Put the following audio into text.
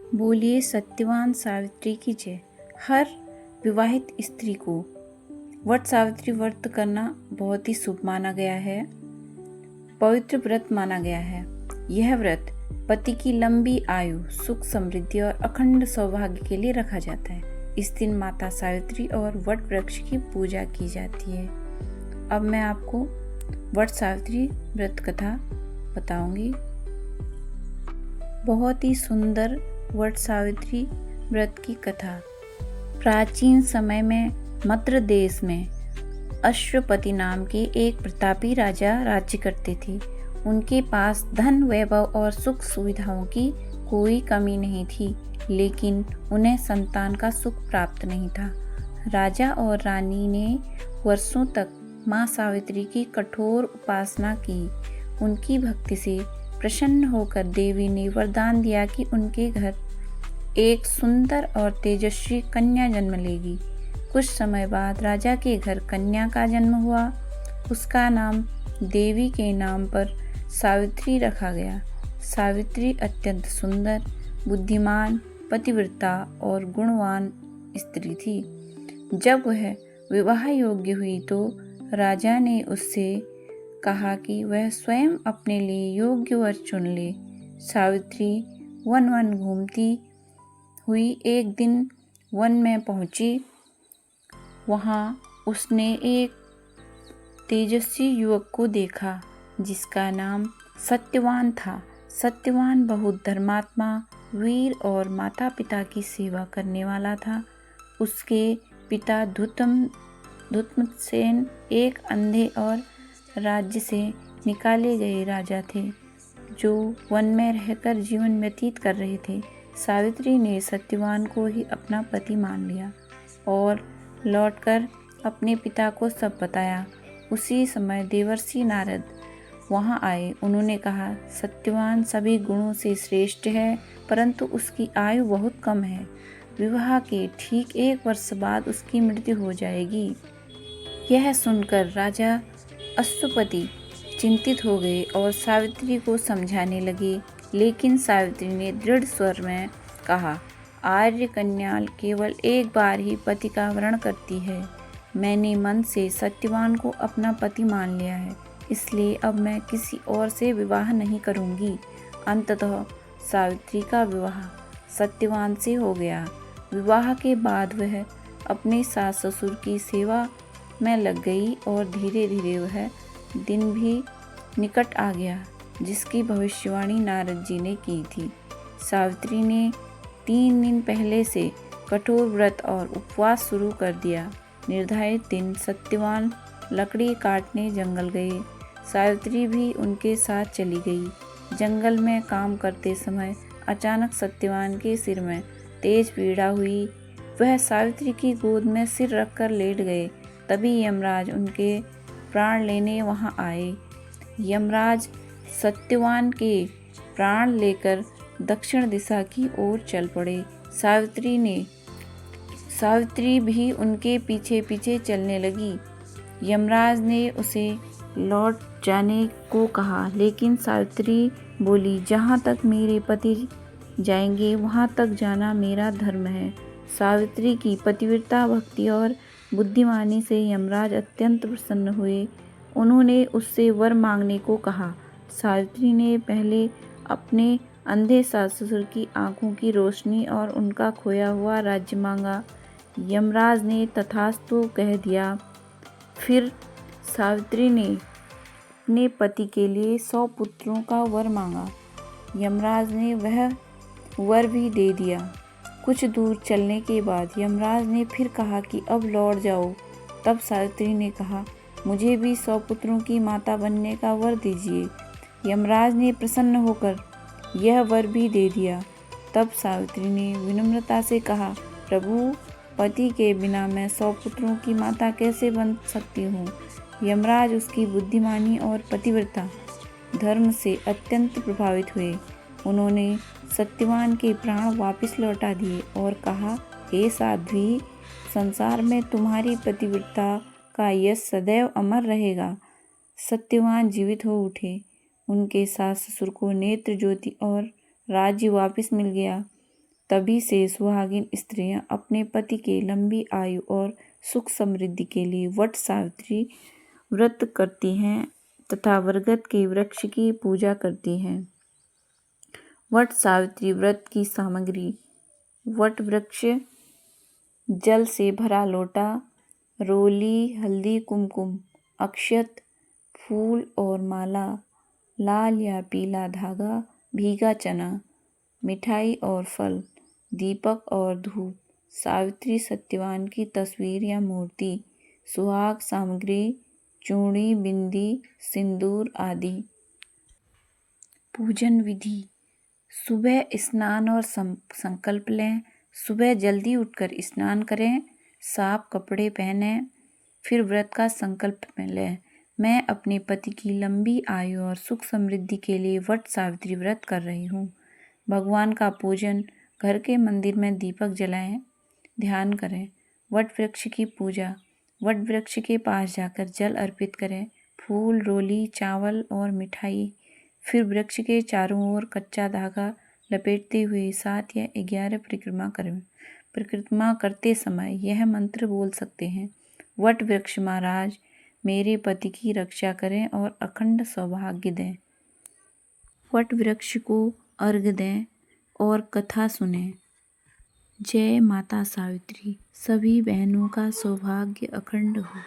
बोलिए सत्यवान सावित्री की जय। हर विवाहित स्त्री को वट सावित्री व्रत करना बहुत ही शुभ माना गया है, पवित्र व्रत माना गया है। यह व्रत पति की लंबी आयु, सुख, समृद्धि और अखंड सौभाग्य के लिए रखा जाता है। इस दिन माता सावित्री और वट वृक्ष की पूजा की जाती है। अब मैं आपको वट सावित्री व्रत कथा बताऊंगी। बहुत ही सुंदर वट सावित्री व्रत की कथा। प्राचीन समय में मद्र देश में अश्वपति नाम के एक प्रतापी राजा राज्य करते थे। उनके पास धन, वैभव और सुख सुविधाओं की कोई कमी नहीं थी, लेकिन उन्हें संतान का सुख प्राप्त नहीं था। राजा और रानी ने वर्षों तक माँ सावित्री की कठोर उपासना की। उनकी भक्ति से प्रसन्न होकर देवी ने वरदान दिया कि उनके घर एक सुंदर और तेजस्वी कन्या जन्म लेगी। कुछ समय बाद राजा के घर कन्या का जन्म हुआ। उसका नाम देवी के नाम पर सावित्री रखा गया। सावित्री अत्यंत सुंदर, बुद्धिमान, पतिव्रता और गुणवान स्त्री थी। जब वह विवाह योग्य हुई तो राजा ने उससे कहा कि वह स्वयं अपने लिए योग्य वर चुन ले। सावित्री वन वन घूमती हुई एक दिन वन में पहुंची। वहां उसने एक तेजस्वी युवक को देखा जिसका नाम सत्यवान था। सत्यवान बहुत धर्मात्मा, वीर और माता पिता की सेवा करने वाला था। उसके पिता धुत्तमसेन एक अंधे और राज्य से निकाले गए राजा थे, जो वन में रहकर जीवन व्यतीत कर रहे थे। सावित्री ने सत्यवान को ही अपना पति मान लिया और लौटकर अपने पिता को सब बताया। उसी समय देवर्षि नारद वहां आए। उन्होंने कहा, सत्यवान सभी गुणों से श्रेष्ठ है, परंतु उसकी आयु बहुत कम है। विवाह के ठीक 1 वर्ष बाद उसकी मृत्यु हो जाएगी। यह सुनकर राजा अश्वपति चिंतित हो गए और सावित्री को समझाने लगे, लेकिन सावित्री ने दृढ़ स्वर में कहा, आर्य कन्या केवल एक बार ही पति का वरण करती है। मैंने मन से सत्यवान को अपना पति मान लिया है, इसलिए अब मैं किसी और से विवाह नहीं करूंगी। अंततः सावित्री का विवाह सत्यवान से हो गया। विवाह के बाद वह अपने सास ससुर की सेवा में लग गई और धीरे धीरे वह दिन भी निकट आ गया जिसकी भविष्यवाणी नारद जी ने की थी। सावित्री ने 3 दिन पहले से कठोर व्रत और उपवास शुरू कर दिया। निर्धारित दिन सत्यवान लकड़ी काटने जंगल गए। सावित्री भी उनके साथ चली गई। जंगल में काम करते समय अचानक सत्यवान के सिर में तेज पीड़ा हुई। वह सावित्री की गोद में सिर रखकर लेट गए। तभी यमराज उनके प्राण लेने वहां आए। यमराज सत्यवान के प्राण लेकर दक्षिण दिशा की ओर चल पड़े। सावित्री भी उनके पीछे पीछे चलने लगी। यमराज ने उसे लौट जाने को कहा, लेकिन सावित्री बोली, जहाँ तक मेरे पति जाएंगे वहाँ तक जाना मेरा धर्म है। सावित्री की पतिव्रता, भक्ति और बुद्धिमानी से यमराज अत्यंत प्रसन्न हुए। उन्होंने उससे वर मांगने को कहा। सावित्री ने पहले अपने अंधे सास ससुर की आंखों की रोशनी और उनका खोया हुआ राज्य मांगा। यमराज ने तथास्तु कह दिया। फिर सावित्री ने अपने पति के लिए 100 पुत्रों का वर मांगा। यमराज ने वह वर भी दे दिया। कुछ दूर चलने के बाद यमराज ने फिर कहा कि अब लौट जाओ। तब सावित्री ने कहा, मुझे भी 100 पुत्रों की माता बनने का वर दीजिए। यमराज ने प्रसन्न होकर यह वर भी दे दिया। तब सावित्री ने विनम्रता से कहा, प्रभु, पति के बिना मैं 100 पुत्रों की माता कैसे बन सकती हूँ। यमराज उसकी बुद्धिमानी और पतिव्रता धर्म से अत्यंत प्रभावित हुए। उन्होंने सत्यवान के प्राण वापस लौटा दिए और कहा, हे साध्वी, संसार में तुम्हारी पतिव्रता का यश सदैव अमर रहेगा। सत्यवान जीवित हो उठे। उनके सास ससुर को नेत्र ज्योति और राज्य वापस मिल गया। तभी से सुहागिन स्त्रियां अपने पति के लंबी आयु और सुख समृद्धि के लिए वट सावित्री व्रत करती हैं तथा बरगद के वृक्ष की पूजा करती हैं। वट सावित्री व्रत की सामग्री: वट वृक्ष, जल से भरा लोटा, रोली, हल्दी कुमकुम, अक्षत, फूल और माला, लाल या पीला धागा, भीगा चना, मिठाई और फल, दीपक और धूप, सावित्री सत्यवान की तस्वीर या मूर्ति, सुहाग सामग्री, चूड़ी, बिंदी, सिंदूर आदि। पूजन विधि: सुबह स्नान और संकल्प लें। सुबह जल्दी उठकर स्नान करें, साफ कपड़े पहनें, फिर व्रत का संकल्प लें। मैं अपने पति की लंबी आयु और सुख समृद्धि के लिए वट सावित्री व्रत कर रही हूँ। भगवान का पूजन: घर के मंदिर में दीपक जलाएं, ध्यान करें। वट वृक्ष की पूजा: वट वृक्ष के पास जाकर जल अर्पित करें, फूल, रोली, चावल और मिठाई, फिर वृक्ष के चारों ओर कच्चा धागा लपेटते हुए 7 या 11 परिक्रमा करें। परिक्रमा करते समय यह मंत्र बोल सकते हैं: वट वृक्ष महाराज मेरे पति की रक्षा करें और अखंड सौभाग्य दें। वट वृक्ष को अर्घ्य दें और कथा सुनें। जय माता सावित्री। सभी बहनों का सौभाग्य अखंड हो।